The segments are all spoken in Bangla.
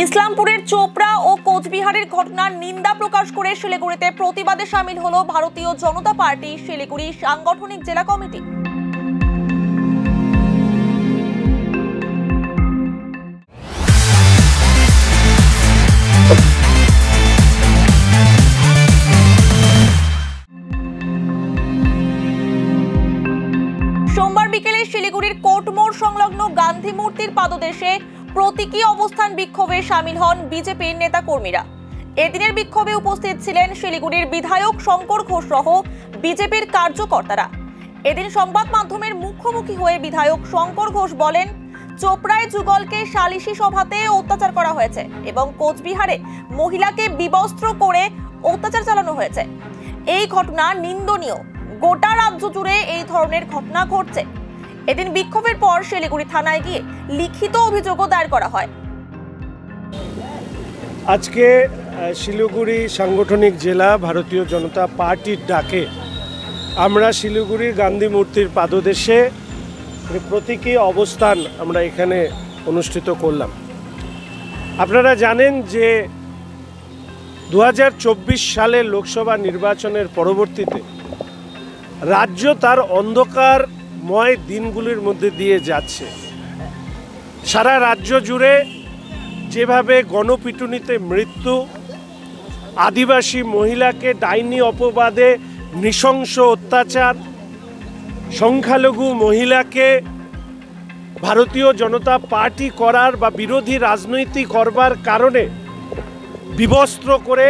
ইসলামপুরের চোপড়া ও কোচবিহারের ঘটনার নিন্দা প্রকাশ করে শিলিগুড়িতে প্রতিবাদে সামিল হলো ভারতীয় জনতা পার্টি শিলিগুড়ি সাংগঠনিক জেলা কমিটি। সোমবার বিকেলে শিলিগুড়ির কোর্টমোড় সংলগ্ন গান্ধী মূর্তির পাদদেশে প্রতীকী অবস্থান বিক্ষোভে সামিল হন বিজেপির নেতা কর্মীরা। এদিনের বিক্ষোভে উপস্থিত ছিলেন শিলিগুড়ির বিধায়ক শঙ্কর ঘোষ সহ বিজেপির কার্যকর্তারা। এদিন সংবাদ মাধ্যমের মুখোমুখি হয়ে বিধায়ক শঙ্কর ঘোষ বলেন, চোপড়ায় যুগলকে সালিশি সভাতে অত্যাচার করা হয়েছে এবং কোচবিহারে মহিলাকে বিবস্ত্র করে অত্যাচার চালানো হয়েছে। এই ঘটনা নিন্দনীয়। গোটা রাজ্য জুড়ে এই ধরনের ঘটনা ঘটছে। এদিন বিক্ষোভের পর শিলিগুড়ি থানায় গিয়ে লিখিত অভিযোগও দায়ের করা হয়। আজকে শিলিগুড়ি সাংগঠনিক জেলা ভারতীয় জনতা পার্টির ডাকে আমরা শিলিগুড়ির গান্ধী মূর্তির পাদদেশে প্রতীকী অবস্থান আমরা এখানে অনুষ্ঠিত করলাম। আপনারা জানেন যে 2024 সালের লোকসভা নির্বাচনের পরবর্তীতে রাজ্য তার অন্ধকারময় দিনগুলির মধ্যে দিয়ে যাচ্ছে। সারা রাজ্য জুড়ে যেভাবে গণপিটুনিতে মৃত্যু, আদিবাসী মহিলাকে ডাইনি অপবাদে নৃশংস অত্যাচার, সংখ্যালঘু মহিলাকে ভারতীয় জনতা পার্টি করার বা বিরোধী রাজনীতি করবার কারণে বিবস্ত্র করে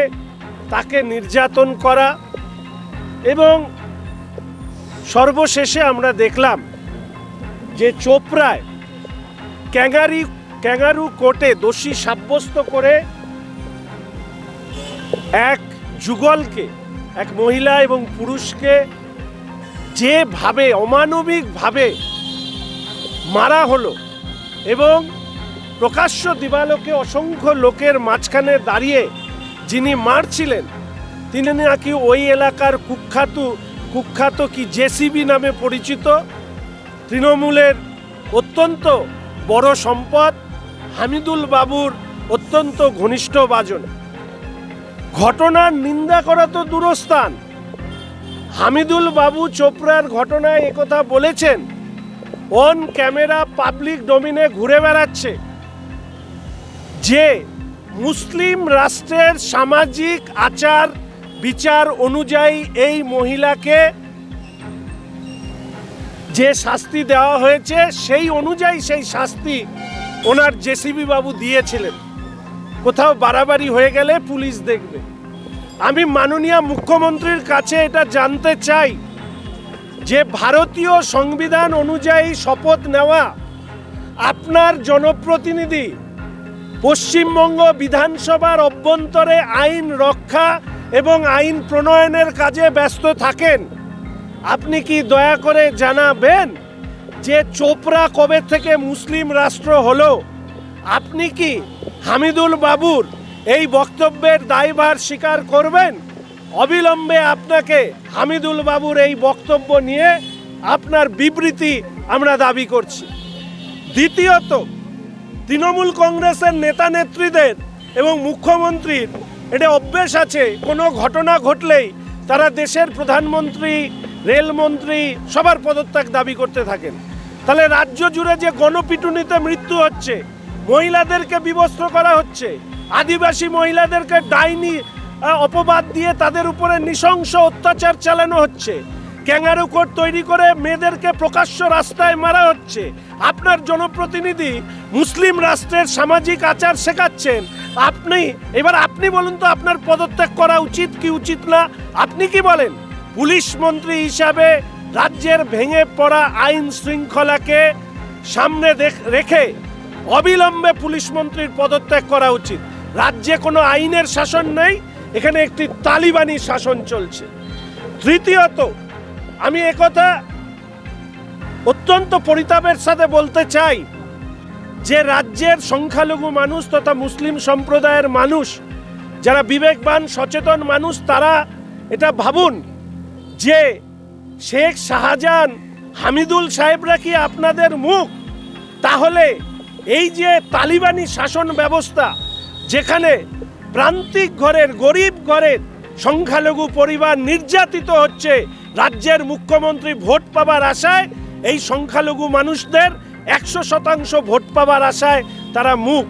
তাকে নির্যাতন করা, এবং সর্বশেষে আমরা দেখলাম যে চোপড়ায় ক্যাঙ্গারু কোর্টে দোষী সাব্যস্ত করে এক যুগলকে, এক মহিলা এবং পুরুষকে যেভাবে অমানবিকভাবে মারা হলো এবং প্রকাশ্য দিবালোকে অসংখ্য লোকের মাঝখানে দাঁড়িয়ে যিনি মারছিলেন তিনি নাকি ওই এলাকার কুখ্যাত কি জেসিবি নামে পরিচিত তৃণমূলের অত্যন্ত বড় সম্পদ হামিদুল বাবুর অত্যন্ত ঘনিষ্ঠ বাজন। ঘটনার নিন্দা করা তো দূরস্থান, হামিদুল বাবু চোপড়ার ঘটনায় একথা বলেছেন, অন ক্যামেরা পাবলিক ডোমিনে ঘুরে বেড়াচ্ছে যে মুসলিম রাষ্ট্রের সামাজিক আচার বিচার অনুযায়ী এই মহিলাকে যে শাস্তি দেওয়া হয়েছে সেই অনুযায়ী সেই শাস্তি ওনার জেসিবি বাবু দিয়েছিলেন। কোথাও বাড়াবাড়ি হয়ে গেলে পুলিশ দেখবে। আমি মাননীয় মুখ্যমন্ত্রীর কাছে এটা জানতে চাই যে ভারতীয় সংবিধান অনুযায়ী শপথ নেওয়া আপনার জনপ্রতিনিধি পশ্চিমবঙ্গ বিধানসভার অভ্যন্তরে আইন রক্ষা এবং আইন প্রণয়নের কাজে ব্যস্ত থাকেন। আপনি কি দয়া করে জানাবেন যে চোপড়া কবে থেকে মুসলিম রাষ্ট্র হলো? আপনি কি হামিদুল বাবুর এই বক্তব্যের দায়ভার স্বীকার করবেন? অবিলম্বে আপনাকে হামিদুল বাবুর এই বক্তব্য নিয়ে আপনার বিবৃতি আমরা দাবি করছি। দ্বিতীয়ত, তৃণমূল কংগ্রেসের নেতা নেত্রীদের এবং মুখ্যমন্ত্রীর এটা অভ্যেস আছে, কোনো ঘটনা ঘটলেই তারা দেশের প্রধানমন্ত্রী, রেলমন্ত্রী সবার পদত্যাগ দাবি করতে থাকেন। তাহলে রাজ্য জুড়ে যে গণপিটুনিতে মৃত্যু হচ্ছে, মহিলাদেরকে বিবস্ত্র করা হচ্ছে, আদিবাসী মহিলাদেরকে ডাইনি অপবাদ দিয়ে তাদের উপরে নৃশংস অত্যাচার চালানো হচ্ছে, ক্যাঙ্গারু কোর্ট তৈরি করে মেয়েদেরকে প্রকাশ্য রাস্তায় মারা হচ্ছে, আপনার জনপ্রতিনিধি মুসলিম রাষ্ট্রের সামাজিক আচার শেখাচ্ছেন। আপনি বলুন তো আপনার পদত্যাগ করা উচিত কি উচিত না? আপনি কি বলেন? পুলিশ মন্ত্রী হিসাবে রাজ্যের ভেঙে পড়া আইন শৃঙ্খলাকে সামনে রেখে অবিলম্বে পুলিশ মন্ত্রীর পদত্যাগ করা উচিত। রাজ্যে কোনো আইনের শাসন নেই, এখানে একটি তালিবানি শাসন চলছে। তৃতীয়ত, আমি একথা অত্যন্ত পরিতাপের সাথে বলতে চাই যে রাজ্যের সংখ্যালঘু মানুষ তথা মুসলিম সম্প্রদায়ের মানুষ যারা বিবেকবান সচেতন মানুষ, তারা এটা ভাবুন যে শেখ শাহজাহান হামিদুল সাহেবরা কি আপনাদের মুখ? তাহলে এই যে তালিবানি শাসন ব্যবস্থা, যেখানে প্রান্তিক ঘরের গরিব ঘরের সংখ্যালঘু পরিবার নির্যাতিত হচ্ছে, রাজ্যের মুখ্যমন্ত্রী ভোট পাবার আশায় এই সংখ্যালঘু মানুষদের 100% ভোট পাবার আশায় তারা মুখ।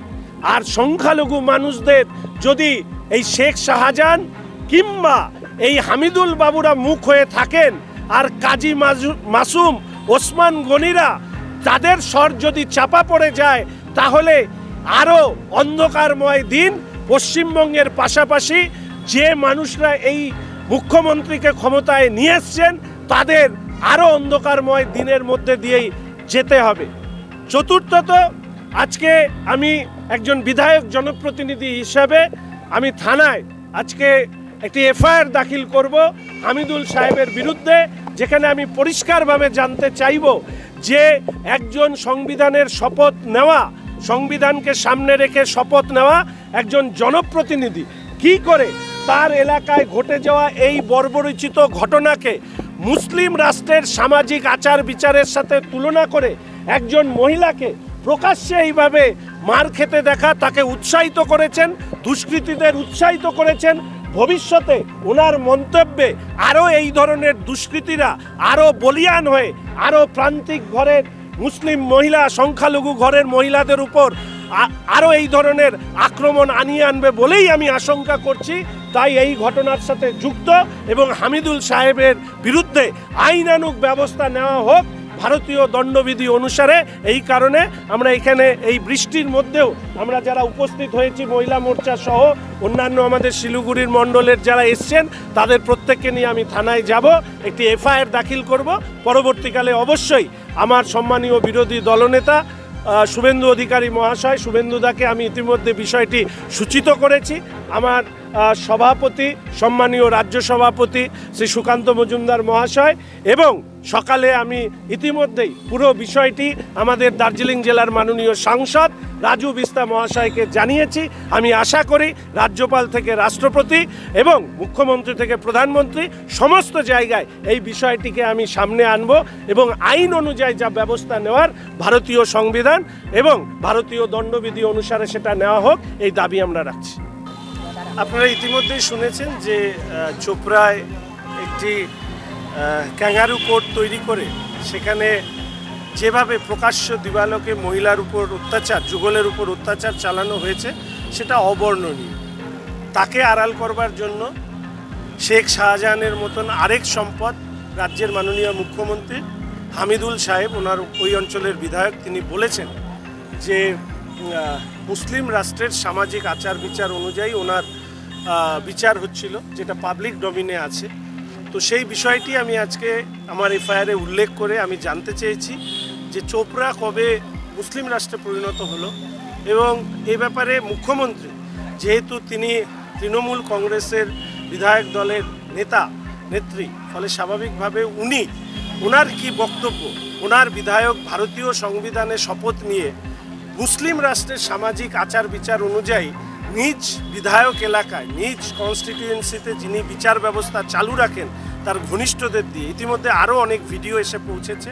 আর সংখ্যালঘু মানুষদের যদি এই শেখ শাহজাহান কিংবা এই হামিদুল বাবুরা মুখ হয়ে থাকেন, আর কাজী মাসুম, ওসমান গনিরা তাদের স্বর যদি চাপা পড়ে যায়, তাহলে আরও অন্ধকারময় দিন পশ্চিমবঙ্গের পাশাপাশি যে মানুষরা এই মুখ্যমন্ত্রীকে ক্ষমতায় নিয়ে এসছেন তাদের আরও অন্ধকারময় দিনের মধ্যে দিয়েই যেতে হবে। চতুর্থত, আজকে আমি একজন বিধায়ক জনপ্রতিনিধি হিসাবে আমি থানায় আজকে একটি এফআইআর দাখিল করব হামিদুল সাহেবের বিরুদ্ধে, যেখানে আমি পরিষ্কারভাবে জানতে চাইব যে একজন সংবিধানের শপথ নেওয়া, সংবিধানকে সামনে রেখে শপথ নেওয়া একজন জনপ্রতিনিধি কি করে তার এলাকায় ঘটে যাওয়া এই বর্বরোচিত ঘটনাকে মুসলিম রাষ্ট্রের সামাজিক আচার বিচারের সাথে তুলনা করে একজন মহিলাকে প্রকাশ্যে এইভাবে মার খেতে দেখা, তাকে উৎসাহিত করেছেন, দুষ্কৃতীদের উৎসাহিত করেছেন। ভবিষ্যতে ওনার মন্তব্যে আরও এই ধরনের দুষ্কৃতীরা আরও বলিয়ান হয়ে আরও প্রান্তিক ঘরের মুসলিম মহিলা, সংখ্যালঘু ঘরের মহিলাদের উপর আরও এই ধরনের আক্রমণ আনিয়ে আনবে বলেই আমি আশঙ্কা করছি। তাই এই ঘটনার সাথে যুক্ত এবং হামিদুল সাহেবের বিরুদ্ধে আইনানুগ ব্যবস্থা নেওয়া হোক ভারতীয় দণ্ডবিধি অনুসারে। এই কারণে আমরা এখানে এই বৃষ্টির মধ্যেও আমরা যারা উপস্থিত হয়েছি, মহিলা মোর্চা সহ অন্যান্য আমাদের শিলিগুড়ির মণ্ডলের যারা এসছেন, তাদের প্রত্যেককে নিয়ে আমি থানায় যাব, একটি এফআইআর দাখিল করব। পরবর্তীকালে অবশ্যই আমার সম্মানীয় বিরোধী দলনেতা শুভেন্দু অধিকারী মহাশয়, শুভেন্দুদাকে আমি ইতিমধ্যে বিষয়টি সূচিত করেছি। আমার সভাপতি, সম্মানীয় রাজ্য সভাপতি শ্রী সুকান্ত মজুমদার মহাশয়, এবং সকালে আমি ইতিমধ্যেই পুরো বিষয়টি আমাদের দার্জিলিং জেলার মাননীয় সাংসদ রাজু বিস্তা মহাশয়কে জানিয়েছি। আমি আশা করি রাজ্যপাল থেকে রাষ্ট্রপতি এবং মুখ্যমন্ত্রী থেকে প্রধানমন্ত্রী সমস্ত জায়গায় এই বিষয়টিকে আমি সামনে আনব এবং আইন অনুযায়ী যা ব্যবস্থা নেওয়ার ভারতীয় সংবিধান এবং ভারতীয় দণ্ডবিধি অনুসারে সেটা নেওয়া হোক, এই দাবি আমরা রাখছি। আপনারা ইতিমধ্যেই শুনেছেন যে চোপড়ায় একটি ক্যাঙ্গারু কোর্ট তৈরি করে সেখানে যেভাবে প্রকাশ্য দিবালোকে মহিলার উপর অত্যাচার, যুগলের উপর অত্যাচার চালানো হয়েছে সেটা অবর্ণনীয়। তাকে আড়াল করবার জন্য শেখ শাহজাহানের মতন আরেক সম্পদ রাজ্যের মাননীয় মুখ্যমন্ত্রী হামিদুল সাহেব, ওনার ওই অঞ্চলের বিধায়ক, তিনি বলেছেন যে মুসলিম রাষ্ট্রের সামাজিক আচার বিচার অনুযায়ী ওনার বিচার হচ্ছিল, যেটা পাবলিক ডোমিনে আছে। তো সেই বিষয়টি আমি আজকে আমার এফআইআরে উল্লেখ করে আমি জানতে চেয়েছি যে চোপড়া কবে মুসলিম রাষ্ট্রে পরিণত হলো, এবং এ ব্যাপারে মুখ্যমন্ত্রী যেহেতু তিনি তৃণমূল কংগ্রেসের বিধায়ক দলের নেত্রী, ফলে স্বাভাবিকভাবে ওনার কি বক্তব্য, ওনার বিধায়ক ভারতীয় সংবিধানে শপথ নিয়ে মুসলিম রাষ্ট্রের সামাজিক আচার বিচার অনুযায়ী নিজ বিধায়ক এলাকায়, নিজ কনস্টিটিউয়েন্সিতে যিনি বিচার ব্যবস্থা চালু রাখেন তার ঘনিষ্ঠদের দিয়ে ইতিমধ্যে আরও অনেক ভিডিও এসে পৌঁছেছে।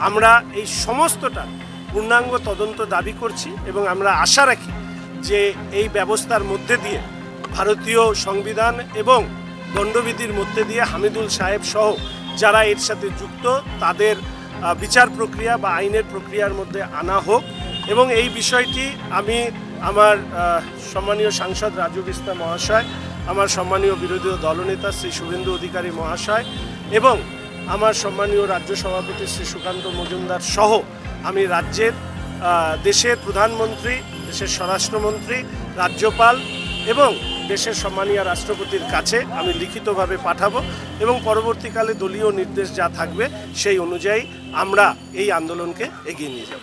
আমরা এই সমস্তটা পূর্ণাঙ্গ তদন্ত দাবি করছি এবং আমরা আশা রাখি যে এই ব্যবস্থার মধ্যে দিয়ে ভারতীয় সংবিধান এবং দণ্ডবিধির মধ্যে দিয়ে হামিদুল সাহেব সহ যারা এর সাথে যুক্ত তাদের বিচার প্রক্রিয়া বা আইনের প্রক্রিয়ার মধ্যে আনা হোক। এবং এই বিষয়টি আমি আমার সম্মানীয় সাংসদ রাজু বিস্তা মহাশয়, আমার সম্মানীয় বিরোধী দলনেতা শ্রী শুভেন্দু অধিকারী মহাশয় এবং আমার সম্মানীয় রাজ্য সভাপতি শ্রী সুকান্ত মজুমদার সহ আমি রাজ্যের, দেশের প্রধানমন্ত্রী, দেশের স্বরাষ্ট্রমন্ত্রী, রাজ্যপাল এবং দেশের সম্মানীয় রাষ্ট্রপতির কাছে আমি লিখিতভাবে পাঠাবো এবং পরবর্তীকালে দলীয় নির্দেশ যা থাকবে সেই অনুযায়ী আমরা এই আন্দোলনকে এগিয়ে নিয়ে যাব।